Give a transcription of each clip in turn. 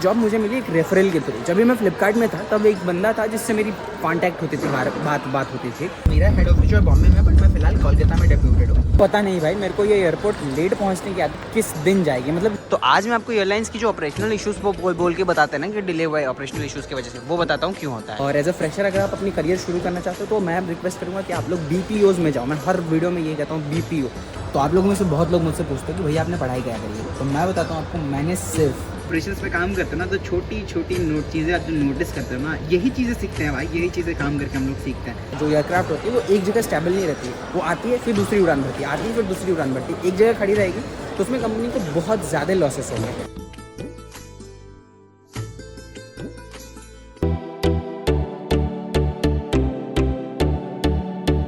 Job मुझे मिली एक referral के थ्रू। जब भी मैं फ्लिपकार्ट में था तब एक बंदा था जिससे मेरी कांटेक्ट होती थी, बात होती थी। मेरा हेड ऑफिस जो है बॉम्बे में, बट मैं फिलहाल कोलकाता में डेप्यूटेड हूँ। पता नहीं भाई मेरे को ये एयरपोर्ट लेट पहुँचने की आदत किस दिन जाएगी। मतलब तो आज मैं आपको एयरलाइंस की जो ऑपरेशनल इशूज़ वो बोल के बताते हैं ना कि डिले हुआ है ऑपरेशनल इशूज़ की वजह से, वो बताता हूँ क्यों होता है। और एज अ फ्रेशर अगर आप अपनी करियर शुरू करना चाहते हो तो मैं रिक्वेस्ट करूँगा कि आप लोग BPOs में जाओ। मैं हर वीडियो में यही कहता हूँ BPO। तो आप लोगों में से बहुत लोग मुझसे पूछते हैं कि भैया आपने पढ़ाई क्या करी है, तो मैं बताता हूँ आपको, मैंने सिर्फ ऑपरेशंस पे काम करते हैं ना, तो छोटी छोटी चीज़ें आप जो नोटिस करते हो ना, यही चीज़ें सीखते हैं भाई, यही चीज़ें काम करके हम लोग सीखते हैं। जो एयरक्राफ्ट होती है वो एक जगह स्टेबल नहीं रहती है, वो आती है फिर दूसरी उड़ान भरती है, आती है फिर दूसरी उड़ान भरती है। एक जगह खड़ी रहेगी तो उसमें कंपनी को बहुत ज़्यादा लॉसेस होंगे।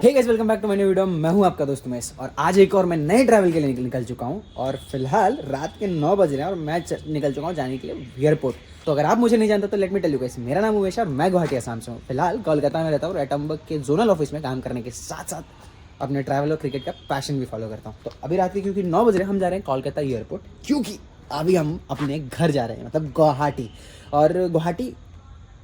Hey guys, welcome back to my new video. मैं हूं आपका दोस्त उमेश और आज एक और मैं नए ट्रैवल के लिए निकल चुका हूं। और फिलहाल रात के 9 बज रहे हैं और मैं निकल चुका हूं जाने के लिए एयरपोर्ट। तो अगर आप मुझे नहीं जानते तो let me tell you guys, मेरा नाम उमेश है और मैं गुवाहाटी असम से हूं। फिलहाल कोलकाता में रहता हूं और एटमबर्ग के जोनल ऑफिस में काम करने के साथ साथ अपने ट्रैवल और क्रिकेट का पैशन भी फॉलो करता हूँ। तो अभी रात के क्योंकि 9 बज रहे हैं, हम जा रहे हैं कोलकाता एयरपोर्ट, क्योंकि अभी हम अपने घर जा रहे हैं, मतलब गुवाहाटी। और गुवाहाटी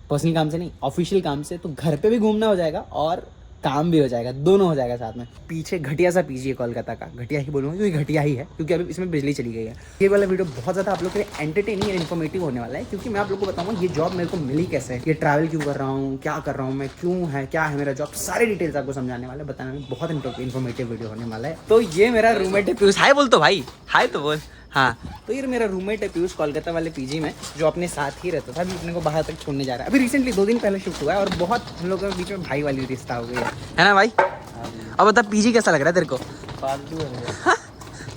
पर्सनल काम से नहीं, ऑफिशियल काम से। तो घर पे भी घूमना हो जाएगा और काम भी हो जाएगा, दोनों हो जाएगा साथ में। पीछे घटिया सा पीजी है कोलकाता का, घटिया ही बोलूँगा क्योंकि घटिया ही है, क्योंकि अभी इसमें बिजली चली गई है। ये वाला वीडियो बहुत ज़्यादा आप लोग के लिए एंटरटेनिंग और इन्फॉर्मेटिव होने वाला है, क्योंकि मैं आप लोग को बताऊँगा ये जॉब मेरे को मिली कैसे, ये ट्रैवल क्यों कर रहा हूँ, क्या कर रहा हूँ मैं, क्यों है, क्या है मेरा जॉब, सारी डिटेल्स आपको समझाने वाला है, बताने में बहुत इन्फॉर्मेटिव वीडियो होने वाला है। तो ये मेरा रूममेट है पीयूष। हाय बोल तो भाई, हाय तो बोल। हाँ, तो ये मेरा रूममेट है पीयूष, कोलकाता वाले पीजी में, जो अपने साथ ही रहता था। अभी अपने को बाहर तक छोड़ने जा रहा है। अभी रिसेंटली 2 दिन पहले शिफ्ट हुआ है और बहुत हम लोगों के बीच में भाई वाली रिश्ता हो गई है ना भाई। अब बता पीजी कैसा लग रहा है तेरे को? फालतू है।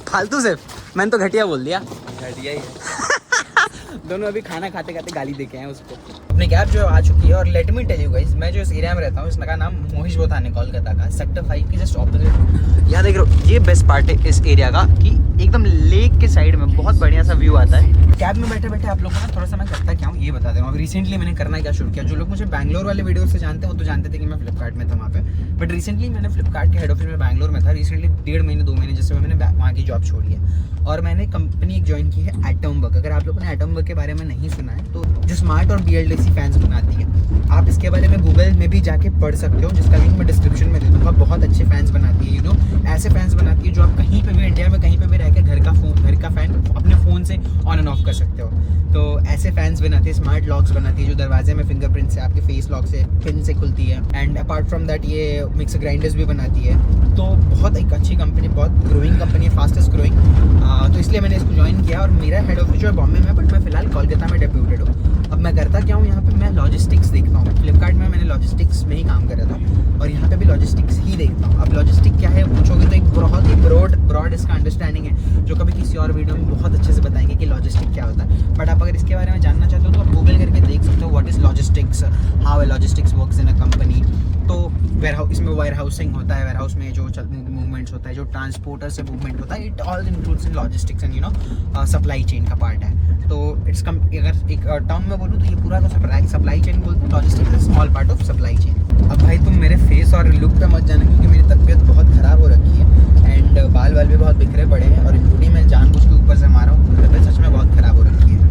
फालतू से? मैंने तो घटिया बोल दिया। घटिया ही है। दोनों अभी खाना खाते खाते गाली दे के आए उसको। अपनी कैब जो आ चुकी है और let me tell you guys, मैं जो इस एरिया में रहता हूँ इसका नाम मोहिश बोथान, कोलकाता का सेक्टर 5 की जस्ट ऑपोजिट। यहाँ देख रहे हो, ये बेस्ट पार्ट है इस एरिया का कि एकदम लेक के साइड में बहुत बढ़िया सा व्यू आता है। कैब में बैठे बैठे आप लोगों को ना थोड़ा सा मैं करता क्या हूँ ये बता दे रहा हूँ। अभी रिसेंटली मैंने करना क्या शुरू किया, जो लोग मुझे बैंगलोर वाले वीडियो से जानते हैं वो तो जानते थे कि मैं फ्लिपकार्ट में था वहाँ पे, बट रिसेंटली मैंने फ्लिपकार्ट के हेड ऑफिस में बैंगलोर में था। रिसेंटली 1.5 महीने 2 महीने जैसे मैंने वहाँ की जॉब छोड़ी है और मैंने कंपनी एक ज्वाइन की है एटमबर्ग। अगर आप लोगों ने एटमबर्ग के बारे में नहीं सुना है तो जो स्मार्ट और BLDC फैंस बनाती है, आप इसके बारे में गूगल में भी जाके पढ़ सकते हो, जिसका लिंक मैं डिस्क्रिप्शन में दे दूँगा। बहुत अच्छे फैंस बनाती है ये, जो ऐसे फैंस बनाती है जो आप कहीं पे भी इंडिया में कहीं पे भी रह के घर का फैन अपने फ़ोन से ऑन एंड ऑफ कर सकते हो। तो ऐसे फैंस बनाती है। स्मार्ट लॉक्स बनाती है जो दरवाजे में फिंगरप्रिंट से, आपके फेस लॉक से, पिन से खुलती है। एंड अपार्ट फ्रॉम दैट ये मिक्सर ग्राइंडर्स भी बनाती है। तो बहुत एक अच्छी कंपनी, बहुत ग्रोइंग कंपनी है, फास्टेस्ट ग्रोइंग। तो इसलिए मैंने इसको ज्वाइन किया और मेरा हेड ऑफिस जो है बॉम्बे में, बट मैं फिलहाल कोलकाता में डेप्यूटेड हूँ। अब मैं करता क्या हूँ यहाँ पे, मैं लॉजिस्टिक्स देखता हूँ। फ्लिपकार्ट में मैंने लॉजिस्टिक्स में ही काम कर रहा था और यहाँ पे भी लॉजिस्टिक्स ही देखता हूँ। अब लॉजिस्टिक क्या है पूछोगे तो एक बहुत ही ब्रॉड इसका अंडरस्टैंडिंग है, जो कभी किसी और वीडियो में बहुत अच्छे से बताएंगे कि लॉजिस्टिक क्या होता है। बट आप अगर इसके बारे में जानना चाहते हो तो आप गूगल करके देख सकते हो what is logistics, how a logistics works in a company. तो इसमें वेयर हाउसिंग होता है, वेयर हाउस में जो मूवमेंट्स होता है, जो ट्रांसपोर्टर से मूवमेंट होता है, it all includes in logistics and supply chain का पार्ट है। तो इट्स अगर एक टर्म में बोलूँ तो ये पूरा तो सप्लाई चेन बोलते हैं। Logistics is small part of supply chain. अब भाई तुम मेरे फेस और लुक पे मत जाना, क्योंकि मेरी तबीयत बहुत ख़राब हो रखी है एंड बाल भी बहुत बिखरे पड़े हैं और इंक्लूडिंग मैं जानबूझ के ऊपर से मारा हूँ। तबीयत सच में बहुत ख़राब हो रखी है।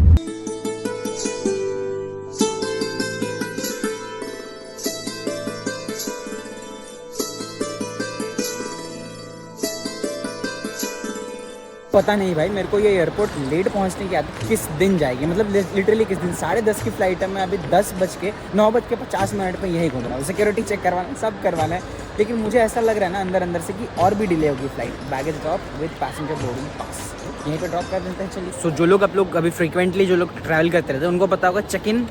पता नहीं भाई मेरे को ये एयरपोर्ट लेट पहुंचने की आदत किस दिन जाएगी। मतलब लिटरली किस दिन। 10:30 की फ्लाइट है, मैं अभी 9:50 पे यही घूम रहा हूँ। सिक्योरिटी चेक करवाना, सब करवाना है, लेकिन मुझे ऐसा लग रहा है ना अंदर से कि और भी डिले होगी flight. Baggage drop with passenger boarding pass यहीं पे ड्रॉप कर देते हैं। चलिए। सो जो लोग आप लोग अभी फ्रीक्वेंटली जो लोग ट्रैवल करते रहते हैं उनको पता होगा चेक इन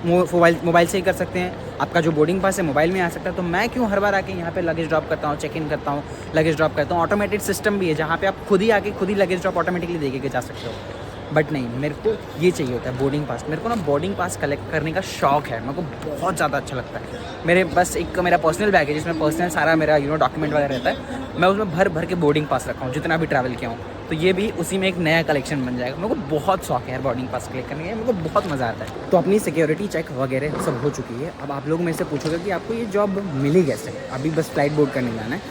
मोबाइल से ही कर सकते हैं। आपका जो बोर्डिंग पास है मोबाइल में आ सकता है। तो मैं क्यों हर बार आके यहाँ पे लगेज ड्रॉप करता हूँ, चेक इन करता हूँ, लगेज ड्रॉप करता हूँ। ऑटोमेटेड सिस्टम भी है जहाँ पे आप खुद ही आके खुद ही लगेज ड्रॉप ऑटोमेटिकली दे के जा सकते हो। बट नहीं, मेरे को ये चाहिए होता है बोर्डिंग पास। मेरे को ना बोर्डिंग पास कलेक्ट करने का शौक है, मेरे को बहुत ज़्यादा अच्छा लगता है। मेरे बस एक मेरा पर्सनल बैग है जिसमें पर्सनल सारा मेरा डॉक्यूमेंट वगैरह रहता है। मैं उसमें भर के बोर्डिंग पास रखा हूँ जितना भी ट्रैवल किया हूँ। तो ये भी उसी में एक नया कलेक्शन बन जाएगा। मेरे को बहुत शौक है यार बोर्डिंग पास कलेक्ट करने का, मेरे को बहुत मज़ा आता है। तो अपनी सिक्योरिटी चेक वगैरह सब हो चुकी है। अब आप लोग मेरे से पूछोगे कि आपको ये जॉब मिली कैसे। अभी बस फ्लाइट बोर्ड करने जाना है।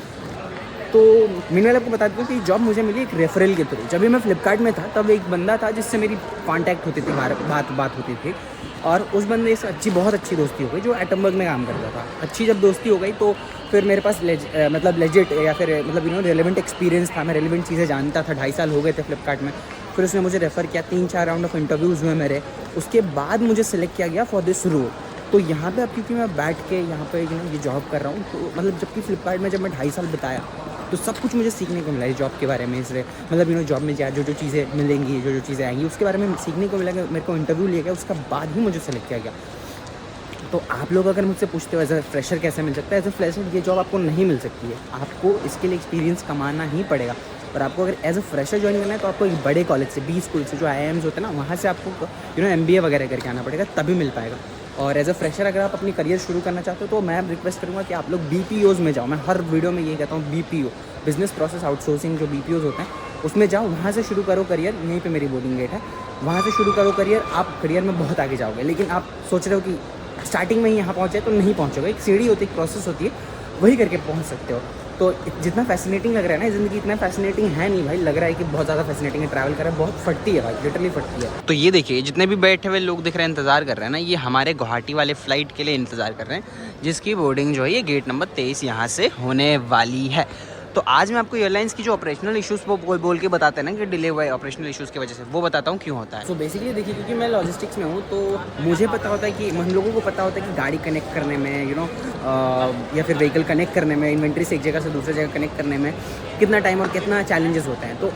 तो मैंने आपको बता दूँ कि जॉब मुझे मिली एक रेफरल के थ्रू। जब भी मैं फ्लिपकार्ट में था तब एक बंदा था जिससे मेरी कांटेक्ट होती थी, बात होती थी, और उस बंदे से बहुत अच्छी दोस्ती हो गई जो एटमबर्ग में काम करता था। अच्छी जब दोस्ती हो गई तो फिर मेरे पास मतलब लेजिट या फिर मतलब रेलेवेंट एक्सपीरियंस था, मैं रेलेवेंट चीज़ें जानता था। 2.5 साल हो गए थे फ्लिपकार्ट में। फिर उसने मुझे रेफ़र किया, 3-4 राउंड ऑफ इंटरव्यूज़ हुए मेरे, उसके बाद मुझे सेलेक्ट किया गया फॉर दिस रोल। तो यहाँ पे अब क्योंकि मैं बैठ के यहाँ पे ये जॉब कर रहा हूँ, तो मतलब जबकि फ्लिपकार्ट में जब मैं 2.5 साल बिताया तो सब कुछ मुझे सीखने को मिला इस जॉब के बारे में। इसलिए मतलब जॉब में जो जो चीज़ें मिलेंगी, जो जो चीज़ें आएंगी, उसके बारे में सीखने को मिला। मेरे को इंटरव्यू लिया गया, उसका बाद ही मुझे सेलेक्ट किया गया। तो आप लोग अगर मुझसे पूछते हो एज अ फ्रेशर कैसे मिल सकता है, एज अ फ्रेशर ये जॉब आपको नहीं मिल सकती है। आपको इसके लिए एक्सपीरियंस कमाना ही पड़ेगा। और आपको अगर एज अ फ्रेशर ज्वाइन करना है तो आपको एक बड़े कॉलेज से, बी स्कूल से, जो IIMs होते हैं ना, वहाँ से आपको MBA वगैरह करके आना पड़ेगा, तभी मिल पाएगा। और एज अ फ्रेशर अगर आप अपनी करियर शुरू करना चाहते हो तो मैं रिक्वेस्ट करूँगा कि आप लोग BPOs में जाओ। मैं हर वीडियो में यही कहता हूँ, BPO, बिजनेस प्रोसेस आउटसोर्सिंग, जो BPOs होते हैं उसमें जाओ, वहाँ से शुरू करो करियर। यहीं पे मेरी बोर्डिंग गेट है, वहाँ से शुरू करो करियर। आप करियर में बहुत आगे जाओगे। लेकिन आप सोच रहे हो कि स्टार्टिंग में ही यहाँ पहुँचे तो नहीं पहुँचोगे। एक सीढ़ी होती है, एक प्रोसेस होती है, वही करके पहुँच सकते हो। तो जितना फैसिनेटिंग लग रहा है ना ज़िंदगी, इतना फैसिनेटिंग है नहीं भाई। लग रहा है कि बहुत ज़्यादा फैसिनेटिंग है, ट्रैवल कर रहा है, बहुत फटती है भाई, लिटरली फटती है। तो ये देखिए, जितने भी बैठे हुए लोग दिख रहे हैं, इंतज़ार कर रहे हैं ना, ये हमारे गुवाहाटी वाले फ़्लाइट के लिए इंतज़ार कर रहे हैं, जिसकी बोर्डिंग जो है ये गेट नंबर 23 यहाँ से होने वाली है। तो आज मैं आपको एयरलाइंस की जो ऑपरेशनल इश्यूज़ वो बोल के बताते हैं ना कि डिले हुआ है ऑपरेशनल इश्यूज़ की वजह से, वो बताता हूँ क्यों होता है। तो बेसिकली देखिए, क्योंकि मैं लॉजिस्टिक्स में हूँ तो मुझे पता होता है कि हम लोगों को पता होता है कि गाड़ी कनेक्ट करने में या फिर व्हीकल कनेक्ट करने में, इन्वेंट्री से एक जगह से दूसरी जगह कनेक्ट करने में कितना टाइम और कितना चैलेंजेस होते हैं। तो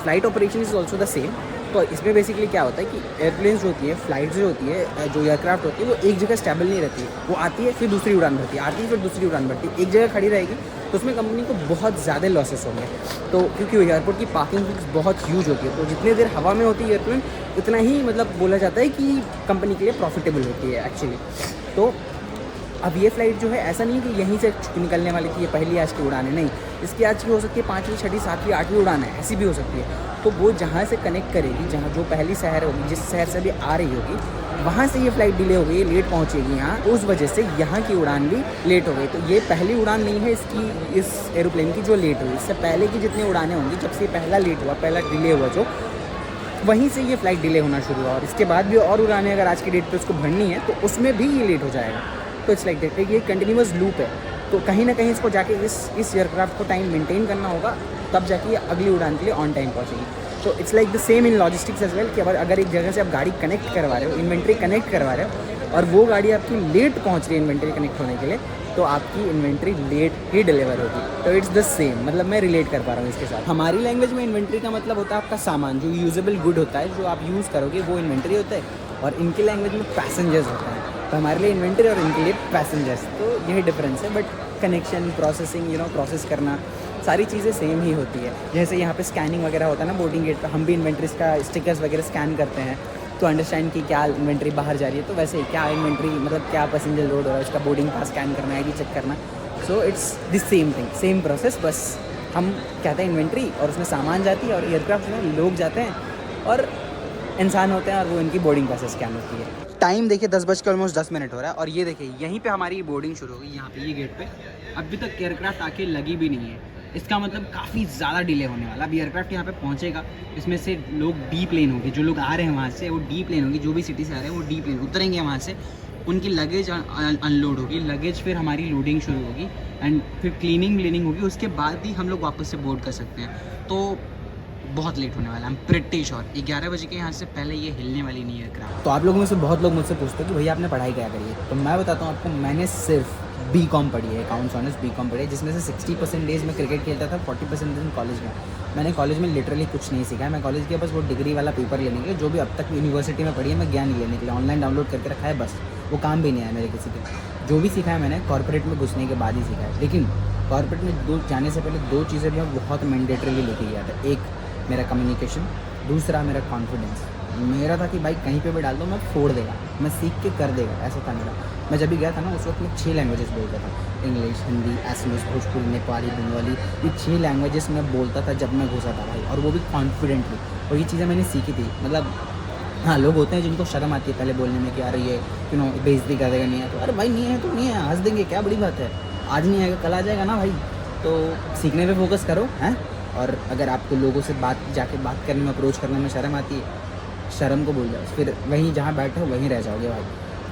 flight operation is also the same. तो इसमें बेसिकली क्या होता है कि एयरप्लेन्स जो होती है, फ्लाइट जो होती है, जो एयरक्राफ्ट होती है, वो एक जगह स्टेबल नहीं रहती है। वो आती है फिर दूसरी उड़ान भरती है, आती है फिर दूसरी उड़ान भरती है, एक जगह खड़ी रहेगी तो उसमें कंपनी को बहुत ज़्यादा लॉसेस होंगे। तो क्योंकि एयरपोर्ट की पार्किंग बहुत ह्यूज होती है, तो जितने देर हवा में होती है एयरप्लेन, उतना ही मतलब बोला जाता है कि कंपनी के लिए प्रॉफिटेबल होती है एक्चुअली। तो अब ये फ़्लाइट जो है, ऐसा नहीं कि यहीं से निकलने वाली थी, ये पहली आज की उड़ान है, नहीं। इसकी आज की हो सकती है 5वीं, 6वीं, 7वीं, 8वीं उड़ान है, ऐसी भी हो सकती है। तो वो जहाँ से कनेक्ट करेगी, जहाँ जो पहली शहर होगी, जिस शहर से भी आ रही होगी, वहाँ से ये फ़्लाइट डिले हो गई, लेट पहुँचेगी यहाँ, उस वजह से यहाँ की उड़ान भी लेट हो गई। तो ये पहली उड़ान नहीं है इसकी, इस एरोप्लेन की जो लेट हुई। इससे पहले की जितनी उड़ानें होंगी, जब से पहला लेट हुआ, पहला डिले हुआ जो, वहीं से ये फ़्लाइट डिले होना शुरू हुआ। और इसके बाद भी और उड़ानें अगर आज की डेट पे उसको भरनी है तो उसमें भी ये लेट हो जाएगा। तो इट्स लाइक दैट, ये कंटिन्यूअस लूप है। तो कहीं ना कहीं इसको जाके इस एयरक्राफ्ट को टाइम मेंटेन करना होगा, तब जाके ये अगली उड़ान के लिए ऑन टाइम पहुँचेगी। तो it's like the same in logistics as well कि अगर एक जगह से आप गाड़ी कनेक्ट करवा रहे हो, इन्वेंट्री कनेक्ट करवा रहे हो, और वो गाड़ी आपकी लेट पहुँच रही है इन्वेंट्री कनेक्ट होने के लिए, तो आपकी इन्वेंट्री लेट ही डिलीवर होगी। तो इट्स द सेम, मतलब मैं रिलेट कर पा रहा हूँ इसके साथ। हमारी लैंग्वेज में इन्वेंट्री का मतलब होता है आपका सामान, जो यूजेबल गुड होता है, जो आप यूज़ करोगे, वो इन्वेंट्री होता है। और इनकी लैंग्वेज में पैसेंजर्स होता है। तो हमारे लिए इन्वेंट्री और इनके लिए पैसेंजर्स, तो यही डिफरेंस है। बट कनेक्शन, प्रोसेसिंग, प्रोसेस करना, सारी चीज़ें सेम ही होती है। जैसे यहाँ पे स्कैनिंग वगैरह होता है ना बोर्डिंग गेट पे, हम भी इन्वेंट्रीज का स्टिकर्स वगैरह स्कैन करते हैं तो अंडरस्टैंड कि क्या इन्वेंट्री बाहर जा रही है। तो वैसे क्या इन्वेंट्री, मतलब क्या पैसेंजर लोड हो रहा है, उसका बोर्डिंग पास स्कैन करना, ID चेक करना। So it's the same thing, same process. बस हम कहते हैं इन्वेंट्री और उसमें सामान जाती है, और एयरक्राफ्ट में लोग जाते हैं और इंसान होते हैं, और वो इनकी बोर्डिंग पास स्कैन होती है। टाइम देखिए 10:10 हो रहा है, और ये देखिए यहीं पे हमारी बोर्डिंग शुरू होगी, यहाँ पे ये गेट पे। अभी तक एयरक्राफ्ट आके लगी भी नहीं है। इसका मतलब काफ़ी ज़्यादा डिले होने वाला। अभी एयरक्राफ्ट यहाँ पे पहुँचेगा, इसमें से लोग डी प्लेन होंगे, जो लोग आ रहे हैं वहाँ से, वो डी प्लेन होगी, जो भी सिटी से आ रहे हैं वो डी प्लेन उतरेंगे वहाँ से, उनकी लगेज अनलोड होगी, लगेज फिर हमारी लोडिंग शुरू होगी, एंड फिर क्लीनिंग होगी। उसके बाद ही हम लोग वापस से बोर्ड कर सकते हैं। तो बहुत लेट होने वाला है, प्रिटी श्योर 11 बजे के यहाँ से पहले ये हिलने वाली नहीं है एयरक्राफ्ट। तो आप लोगों में से बहुत लोग मुझसे पूछते हैं कि भैया आपने पढ़ाई क्या करी है। तो मैं बताता हूँ आपको, मैंने सिर्फ BCom पढ़ी है, अकाउंट्स ऑनर्स BCom पढ़ी है, जिसमें से 60% डेज में क्रिकेट खेलता था, 40% दिन कॉलेज में। मैंने कॉलेज में लिटरली कुछ नहीं सीखा है। मैं कॉलेज गया बस वो डिग्री वाला पेपर लेने के लिए, जो भी अब तक यूनिवर्सिटी में पढ़ी है मैं ज्ञान लेने के लिए ऑनलाइन डाउनलोड करके रखा है, बस वो काम भी नहीं आया मेरे किसी के। जो भी सीखा है मैंने कॉर्पोरेट में घुसने के बाद ही सीखा है। लेकिन कॉर्पोरेट में जाने से पहले 2 चीज़ें भी मैं बहुत मैंडेटरीली लेके गया था। एक मेरा कम्युनिकेशन, दूसरा मेरा कॉन्फिडेंस। मेरा था कि भाई कहीं पे भी डाल दो मैं फोड़ देगा, मैं सीख के कर देगा, ऐसा था मेरा। मैं जब भी गया था ना, उस वक्त मैं 6 लैंग्वेजेस बोलता था, इंग्लिश, हिंदी, असमीज, भोजपुरी, नेपाली, बंगाली, ये 6 लैंग्वेजेस मैं बोलता था जब मैं घुसा था भाई, और वो भी कॉन्फिडेंटली। और ये चीज़ें मैंने सीखी थी। मतलब हाँ, लोग होते हैं जिनको शर्म आती है पहले बोलने में कि यार ये बेइज्जती कर देगा, नहीं है तो अरे भाई नहीं है तो नहीं है, हंस देंगे, क्या बड़ी बात है। आज नहीं आएगा कल आ जाएगा ना भाई। तो सीखने पे फोकस करो हैं। और अगर आपको लोगों से जाके बात करने में, अप्रोच करने में शर्म आती है, शर्म को भूल जाओ, फिर वहीं जहाँ बैठे हो वहीं रह जाओगे भाई।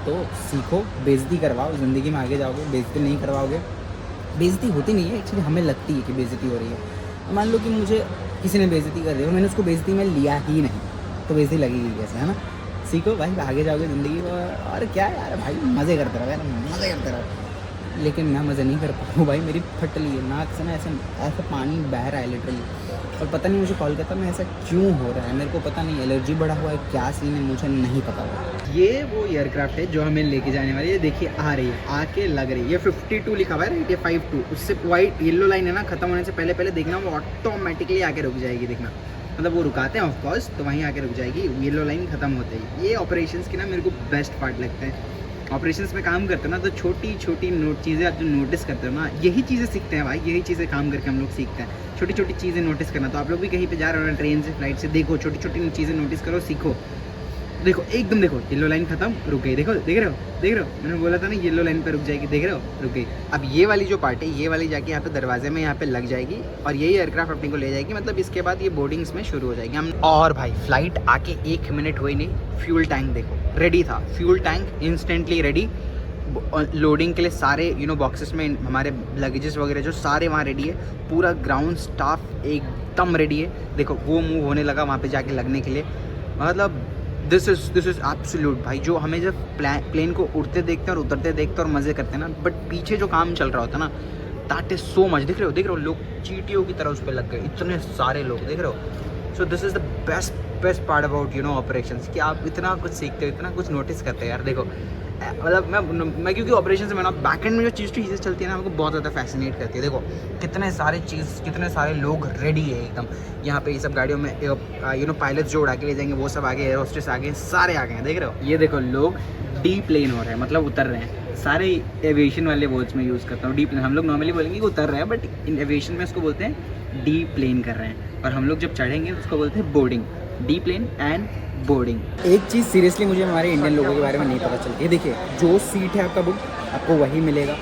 तो सीखो, बेइज्जती करवाओ, ज़िंदगी में आगे जाओगे। बेइज्जती नहीं करवाओगे, बेइज्जती होती नहीं है एक्चुअली, हमें लगती है कि बेइज्जती हो रही है। मान लो कि मुझे किसी ने बेइज्जती कर दी और मैंने उसको बेइज्जती में लिया ही नहीं, तो बेइज्जती लगेगी कैसे, है ना। सीखो भाई, आगे जाओगे ज़िंदगी में। और क्या यार भाई, मज़े करते रहो यार, मज़े करते रहो। लेकिन मैं मज़े नहीं कर पाऊँ भाई, मेरी फट ली है नाक से ना, ऐसा पानी बह रहा है लिटरली। और पता नहीं मुझे कोलकाता में ऐसा क्यों हो रहा है, मेरे को पता नहीं, एलर्जी बढ़ा हुआ है, क्या सीन है मुझे नहीं पता हुआ। ये वो एयरक्राफ्ट है जो हमें लेके जाने वाली है। देखिए आ रही है, आके लग रही है। ये 52 लिखा हुआ है, राइट, ये 52, उससे वाइट येलो लाइन है ना, खत्म होने से पहले देखना, वो ऑटोमेटिकली आके रुक जाएगी। देखना, मतलब वो रुकाते हैं ऑफकोर्स, तो वहीं आके रुक जाएगी येलो लाइन खत्म होते ही। ये ऑपरेशंस की ना मेरे को बेस्ट पार्ट लगते हैं। ऑपरेशंस में काम करते हो ना, तो छोटी छोटी चीज़ें आप जो नोटिस करते हो ना, यही चीज़ें सीखते हैं भाई, यही चीज़ें काम करके हम लोग सीखते हैं। छोटी छोटी चीज़ें नोटिस करना। तो आप लोग भी कहीं पे जा रहे हो ना, ट्रेन से, फ्लाइट से, देखो छोटी छोटी चीज़ें नोटिस करो, सीखो। देखो एकदम, देखो येलो लाइन खत्म, रुक गई। देखो, देख रहे हो, मैंने बोला था ना येलो लाइन पे रुक जाएगी, देख रहे हो, रुक गई। अब ये वाली जो पार्ट है, ये वाली जाके यहाँ पे दरवाजे में यहाँ पे लग जाएगी और यही एयरक्राफ्ट अपने को ले जाएगी। मतलब इसके बाद ये बोर्डिंग्स में शुरू हो जाएगी हम। और भाई फ्लाइट आके 1 मिनट हुई नहीं, फ्यूल टैंक देखो रेडी था, fuel tank instantly ready. Loading के लिए सारे बॉक्सेस में हमारे लगेजेस वगैरह जो सारे वहाँ रेडी है। पूरा ग्राउंड स्टाफ एकदम रेडी है। देखो वो मूव होने लगा वहाँ पे जाके लगने के लिए। मतलब दिस इज़ एब्सोल्यूट भाई, जो हमें जब प्लेन को उड़ते देखते हैं और उतरते देखते हैं और मज़े करते हैं ना, बट पीछे जो काम चल रहा होता है ना, दैट इज़ सो मच। देख रहे हो लोग चींटियों की तरह उस पर लग गए, इतने सारे लोग, देख रहे हो। So this is the best part about operations, कि आप इतना कुछ सीखते हो, इतना कुछ नोटिस करते हो यार। देखो मतलब मैं क्योंकि ऑपरेशन से मैं ना बैक एंड में जो चीज़ें चलती है ना, हमको बहुत ज़्यादा फैसिनेट करती है। देखो कितने सारे लोग रेडी है एकदम। यहाँ पे ये सब गाड़ियों में पायलट्स जो उड़ा के ले जाएंगे वो सब आगे, एयर होस्टेस आगे, सारे आ गए हैं, देख रहे हो। ये देखो लोग डी प्लेन हो रहे हैं, मतलब उतर रहे हैं। सारे एविएशन वाले वर्ड्स में यूज़ करता हूँ डी प्लेन। हम लोग नॉर्मली बोलेंगे कि उतर रहे हैं, बट इन एविएशन में उसको बोलते हैं डी प्लेन कर रहे हैं। और हम लोग जब चढ़ेंगे उसको बोलते हैं boarding, the plane and boarding. एक चीज़ सीरियसली मुझे हमारे इंडियन लोगों के बारे में नहीं पता चलती है। देखिए जो सीट है आपका बुक, आपको वही मिलेगा।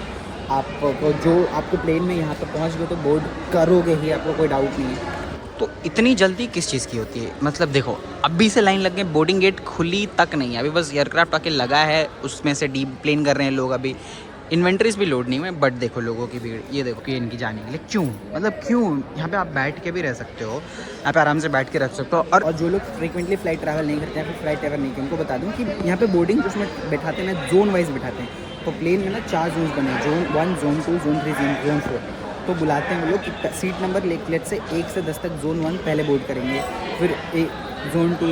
आपको जो आपको प्लेन में यहाँ तक पहुँच गए तो बोर्ड करोगे ही, आपको कोई डाउट नहीं है। तो इतनी जल्दी किस चीज़ की होती है? मतलब देखो अभी से लाइन लग गई, बोर्डिंग गेट खुली तक नहीं है अभी, बस एयरक्राफ्ट आके लगा है, उसमें से डी प्लेन कर रहे हैं लोग। अभी इन्वेंट्रीज भी लोड नहीं हुए, बट देखो लोगों की भीड़, ये देखो कि इनकी जाने के लिए क्यों, मतलब क्यों। यहाँ पे आप बैठ के भी रह सकते हो, यहाँ पे आराम से बैठ के रख सकते हो। और जो लोग फ्रीक्वेंटली फ्लाइट ट्रैवल नहीं करते हैं, फिर फ्लाइट ट्रैवल नहीं करते, उनको बता दूँ कि यहाँ पे बोर्डिंग उसमें बैठाते हैं ना, जोन वाइज बैठाते हैं। तो प्लेन में ना 4 जोन्स बने, जोन 1, जोन 2, जोन 3, जोन 4। तो बुलाते हैं वो लोग कि सीट नंबर लेट से 1 से 10 तक जोन 1 पहले बोर्ड करेंगे, फिर जोन 2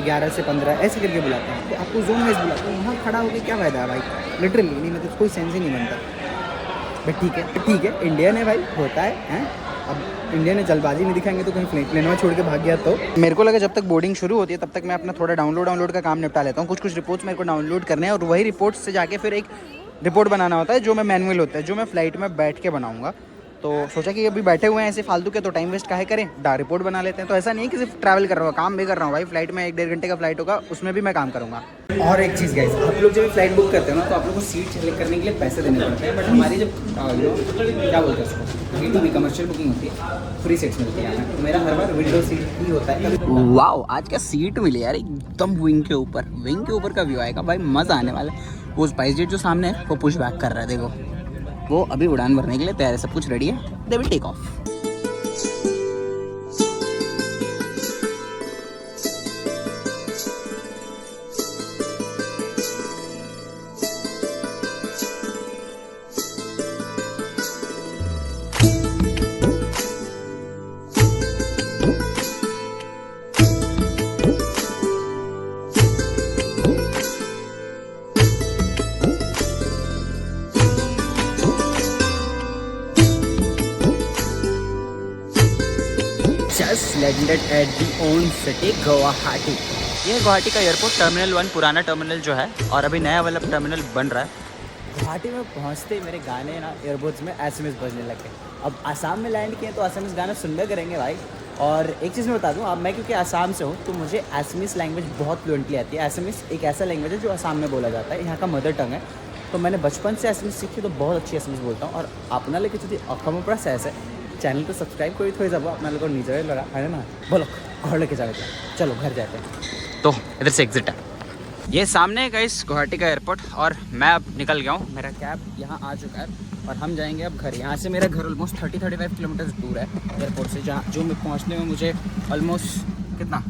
11 से 15 ऐसे करके बुलाते हैं। तो आपको जोन वाइज बुलाते हैं, वहाँ खड़ा होकर क्या फ़ायदा है भाई, लिटरली नहीं, मतलब कोई सेंस ही नहीं बनता। बट ठीक है, इंडियन है भाई, होता है। अब इंडियन है, जल्दबाजी नहीं दिखाएंगे तो कहीं प्लेन में छोड़ के भाग गया तो। मेरे को लगा जब तक बोर्डिंग शुरू होती है तब तक मैं अपना थोड़ा डाउनलोड का काम निपटा लेता हूँ। कुछ रिपोर्ट्स मेरे को डाउनलोड करने हैं और वही रिपोर्ट्स से जाके फिर एक रिपोर्ट बनाना होता है, जो मैं मैनुअल होता है, जो मैं फ्लाइट में बैठ के बनाऊँगा। तो सोचा कि अभी बैठे हुए हैं ऐसे फालतू के, तो टाइम वेस्ट काहे करें, रिपोर्ट बना लेते हैं। तो ऐसा नहीं है कि सिर्फ ट्रैवल कर रहा हूँ, काम भी कर रहा हूँ भाई। फ्लाइट में 1-1.5 घंटे का फ्लाइट होगा, उसमें भी मैं काम करूँगा। और एक चीज़ गाइस, आप लोग जब फ्लाइट बुक करते हो ना, तो आप लोग को सीट सेलेक्ट करने के लिए पैसे देने पड़ते हैं। बट हमारी जब क्या बोलते हैं उसको, B2B कमर्शियल बुकिंग होती है, फ्री सीट्स मिलती है। तो मेरा हर बार विंडो सीट ही होता है। वाओ, आज क्या सीट मिली यार, एकदम विंग के ऊपर का व्यू आएगा भाई, मज़ा आने वाला है। वो स्पाइस जेट जो सामने है वो पुश बैक कर रहा है, देखो वो अभी उड़ान भरने के लिए तैयार है, सब कुछ रेडी है, they will take off. Just landed at the own city Guwahati. ये गुवाहाटी का एयरपोर्ट टर्मिनल 1 पुराना टर्मिनल जो है, और अभी नया वाला टर्मिनल बन रहा है। गुवाहाटी में पहुंचते ही मेरे गाने ना एयरपोर्ट्स में एसएमएस बजने लगे। अब आसाम में लैंड किए तो एसएमएस गाना सुनने करेंगे भाई। और एक चीज़ मैं बता दूं, अब मैं क्योंकि आसाम से हूँ तो मुझे एसएमएस लैंग्वेज बहुत फ्लुएंटली आती है। एसएमएस एक ऐसा लैंग्वेज है जो आसाम में बोला जाता है, यहाँ का मदर टंग है। तो मैंने बचपन से एसएमएस सीखी तो बहुत अच्छी एसएमएस बोलता हूँ और आपने কিছু অসমৰ পৰা চাই আছে चैनल को सब्सक्राइब कर थोड़ी যাব आपको निजरे लगा है ना बोलो घर लेके जाओ चलो घर जाते हैं तो इधर से एग्जिट है ये सामने है गाइस गुवाहाटी का एयरपोर्ट और मैं अब निकल गया हूँ मेरा कैब यहाँ आ चुका है और हम जाएंगे अब घर यहाँ से मेरा घर ऑलमोस्ट 30-35 किलोमीटर दूर है एयरपोर्ट से जहाँ जो मैं पहुँचने में मुझे ऑलमोस्ट कितना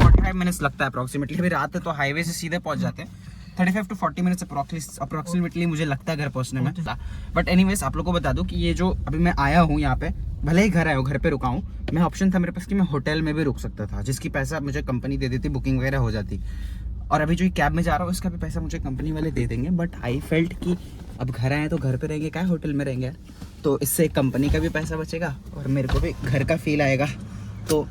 45 मिनट्स लगता है अप्रॉक्सीमेटली अभी रात है तो हाईवे से सीधे पहुँच जाते हैं 35 to 40 मिनट्स अप्रॉक्सीमेटली मुझे लगता है घर पहुँचने में बट एनीवेज आप लोगों को बता दूं कि ये जो अभी मैं आया हूँ यहाँ पे भले ही घर आया हूँ घर पे रुका हूँ मैं ऑप्शन था मेरे पास कि मैं होटल में भी रुक सकता था जिसकी पैसा मुझे कंपनी दे देती बुकिंग वगैरह हो जाती और अभी जो कैब में जा रहा हूँ इसका भी पैसा मुझे कंपनी वाले दे देंगे बट आई फेल्ट कि अब घर आए तो घर पे रहेंगे क्या होटल में रहेंगे तो इससे कंपनी का भी पैसा बचेगा और मेरे को भी घर का फील आएगा तो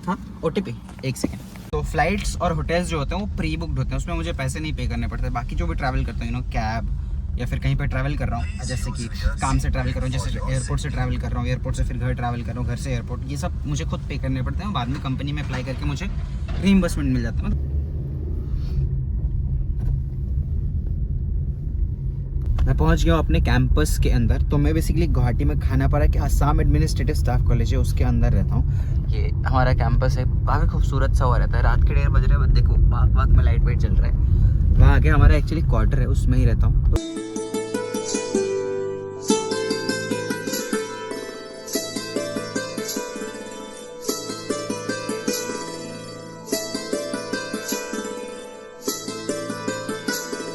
हाँ OTP एक सेकेंड तो फ्लाइट्स और होटल्स जो होते हैं वो प्री बुक्ड होते हैं उसमें मुझे पैसे नहीं पे करने पड़ते बाकी जो भी ट्रैवल करते हैं कैब या फिर कहीं पे ट्रैवल कर रहा हूँ जैसे कि काम से ट्रैवल कर रहा हूँ जैसे एयरपोर्ट से ट्रैवल कर रहा हूँ एयरपोर्ट से फिर घर ट्रैवल कर रहा हूँ घर से एयरपोर्ट ये सब मुझे खुद पे करने पड़ते हैं बाद में कंपनी में अप्लाई करके मुझे रीइंबर्समेंट मिल जाता है मैं पहुंच गया हूँ अपने कैंपस के अंदर तो मैं बेसिकली गुवाहाटी में खानापारा के आसाम एडमिनिस्ट्रेटिव स्टाफ कॉलेज है उसके अंदर रहता हूँ ये हमारा कैंपस है काफ़ी खूबसूरत सा हुआ रहता है रात के 1:30 बज रहे हैं देखो बाग में लाइट वाइट चल रहा है वहाँ आगे हमारा एक्चुअली क्वार्टर है उसमें ही रहता हूँ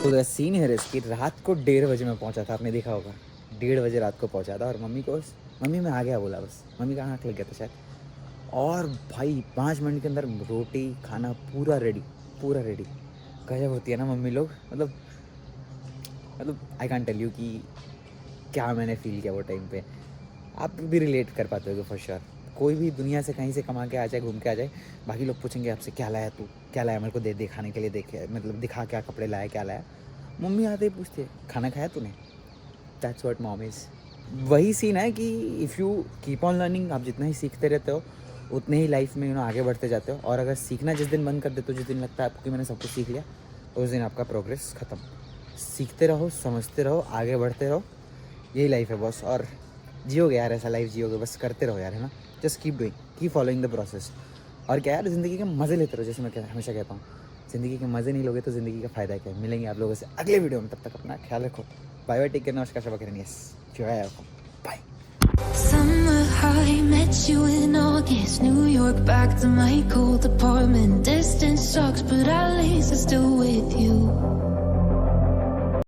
तो सीन है इसकी रात को 1:30 बजे मैं पहुंचा था आपने देखा होगा 1:30 बजे रात को पहुंचा था और मम्मी मैं आ गया बोला बस मम्मी का आँख लग गया था शायद और भाई 5 मिनट के अंदर रोटी खाना पूरा रेडी गजब होती है ना मम्मी लोग मतलब आई कैन टेल यू कि क्या मैंने फील किया वो टाइम पे आप भी रिलेट कर पाते हो फॉर श्योर कोई भी दुनिया से कहीं से कमा के आ जाए घूम के आ जाए बाकी लोग पूछेंगे आपसे क्या लाया तू क्या लाया मेरे को दे दिखाने के लिए देखे मतलब दिखा क्या कपड़े लाया क्या लाया मम्मी आते ही पूछते खाना खाया तूने दैट्स व्हाट मॉम इज़ वही सीन है कि if you keep on learning आप जितना ही सीखते रहते हो उतने ही लाइफ में आगे बढ़ते जाते हो और अगर सीखना जिस दिन बंद कर देते हो जिस दिन लगता है आपको कि मैंने सब कुछ सीख लिया तो उस दिन आपका प्रोग्रेस ख़त्म सीखते रहो समझते रहो आगे बढ़ते रहो यही लाइफ है बॉस और जियोगे यार ऐसा लाइफ जियोगे बस करते रहो यार है ना just keep doing keep following the process और क्या यार ज़िंदगी के मज़े लेते रहो जैसे मैं हमेशा कहता हूँ ज़िंदगी के मज़े नहीं लोगे तो ज़िंदगी का फ़ायदा क्या है मिलेंगे आप लोगों से अगले वीडियो में तब तक अपना ख्याल रखो बाय बाय टेक केयर नमस्कार शबा करें yes bye Summer high, met you in August, New York back to my cold apartment. Distance sucks, but at least I'm still with you.